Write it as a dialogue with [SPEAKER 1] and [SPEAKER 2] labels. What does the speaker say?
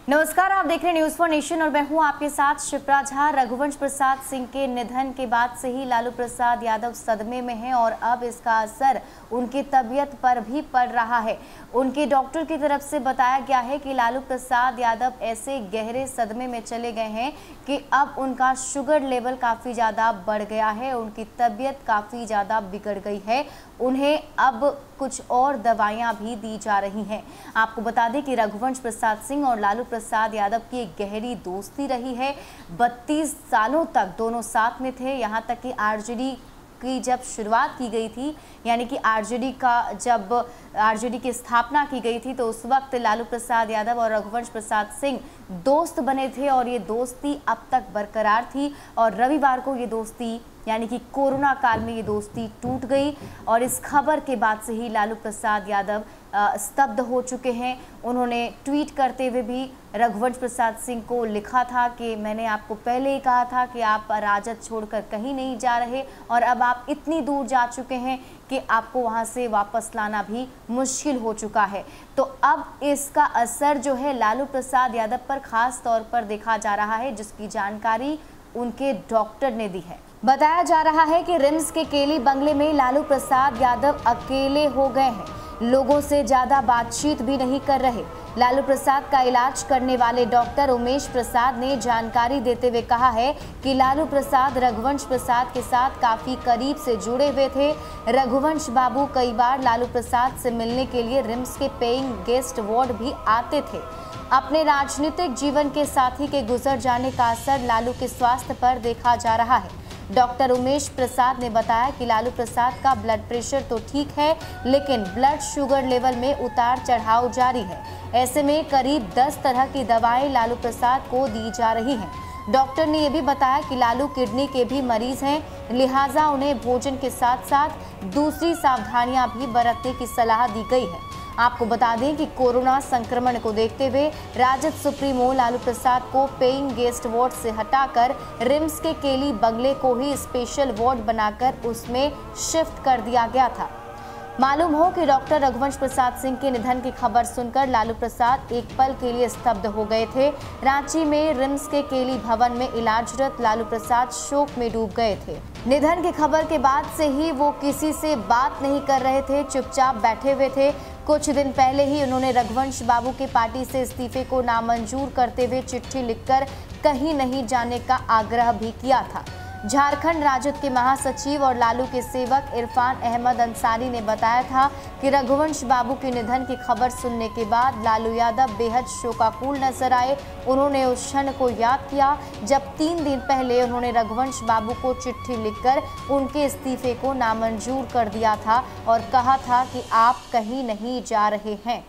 [SPEAKER 1] नमस्कार, आप देख रहे हैं न्यूज़ फॉर नेशन और मैं हूं आपके साथ शिप्रा झा। रघुवंश प्रसाद सिंह के निधन के बाद से ही लालू प्रसाद यादव सदमे में हैं और अब इसका असर उनकी तबीयत पर भी पड़ रहा है। उनके डॉक्टर की तरफ से बताया गया है कि लालू प्रसाद यादव ऐसे गहरे सदमे में चले गए हैं कि अब उनका शुगर लेवल काफ़ी ज़्यादा बढ़ गया है, उनकी तबीयत काफ़ी ज़्यादा बिगड़ गई है। उन्हें अब कुछ और दवाइयां भी दी जा रही हैं। आपको बता दें कि रघुवंश प्रसाद सिंह और लालू प्रसाद यादव की एक गहरी दोस्ती रही है। 32 सालों तक दोनों साथ में थे। यहाँ तक कि आरजेडी की जब शुरुआत की गई थी, यानी कि जब आरजेडी की स्थापना की गई थी, तो उस वक्त लालू प्रसाद यादव और रघुवंश प्रसाद सिंह दोस्त बने थे और ये दोस्ती अब तक बरकरार थी। और रविवार को ये दोस्ती, यानी कि कोरोना काल में ये दोस्ती टूट गई और इस खबर के बाद से ही लालू प्रसाद यादव स्तब्ध हो चुके हैं। उन्होंने ट्वीट करते हुए भी रघुवंश प्रसाद सिंह को लिखा था कि मैंने आपको पहले ही कहा था कि आप राजद छोड़कर कहीं नहीं जा रहे और अब आप इतनी दूर जा चुके हैं कि आपको वहां से वापस लाना भी मुश्किल हो चुका है। तो अब इसका असर जो है लालू प्रसाद यादव पर खास तौर पर देखा जा रहा है, जिसकी जानकारी उनके डॉक्टर ने दी है। बताया जा रहा है कि रिम्स के केली बंगले में लालू प्रसाद यादव अकेले हो गए हैं, लोगों से ज्यादा बातचीत भी नहीं कर रहे। लालू प्रसाद का इलाज करने वाले डॉक्टर उमेश प्रसाद ने जानकारी देते हुए कहा है कि लालू प्रसाद रघुवंश प्रसाद के साथ काफी करीब से जुड़े हुए थे। रघुवंश बाबू कई बार लालू प्रसाद से मिलने के लिए रिम्स के पेइंग गेस्ट वार्ड भी आते थे। अपने राजनीतिक जीवन के साथी के गुजर जाने का असर लालू के स्वास्थ्य पर देखा जा रहा है। डॉक्टर उमेश प्रसाद ने बताया कि लालू प्रसाद का ब्लड प्रेशर तो ठीक है, लेकिन ब्लड शुगर लेवल में उतार चढ़ाव जारी है। ऐसे में करीब 10 तरह की दवाएं लालू प्रसाद को दी जा रही हैं। डॉक्टर ने यह भी बताया कि लालू किडनी के भी मरीज हैं, लिहाजा उन्हें भोजन के साथ साथ दूसरी सावधानियां भी बरतने की सलाह दी गई है। आपको बता दें कि कोरोना संक्रमण को देखते हुए राजद सुप्रीमो लालू प्रसाद को पेइंग गेस्ट वार्ड से हटाकर रिम्स के केली बंगले को ही स्पेशल वार्ड बनाकर उसमें शिफ्ट कर दिया गया था। मालूम हो कि डॉक्टर रघुवंश प्रसाद सिंह के निधन की खबर सुनकर लालू प्रसाद एक पल के लिए स्तब्ध हो गए थे। रांची में रिम्स के केली भवन में इलाजरत लालू प्रसाद शोक में डूब गए थे। निधन की खबर के बाद से ही वो किसी से बात नहीं कर रहे थे, चुपचाप बैठे हुए थे। कुछ दिन पहले ही उन्होंने रघुवंश बाबू की पार्टी से इस्तीफे को नामंजूर करते हुए चिट्ठी लिखकर कहीं नहीं जाने का आग्रह भी किया था। झारखंड राजद के महासचिव और लालू के सेवक इरफान अहमद अंसारी ने बताया था कि रघुवंश बाबू के निधन की खबर सुनने के बाद लालू यादव बेहद शोकाकुल नजर आए। उन्होंने उस क्षण को याद किया जब 3 दिन पहले उन्होंने रघुवंश बाबू को चिट्ठी लिखकर उनके इस्तीफे को नामंजूर कर दिया था और कहा था कि आप कहीं नहीं जा रहे हैं।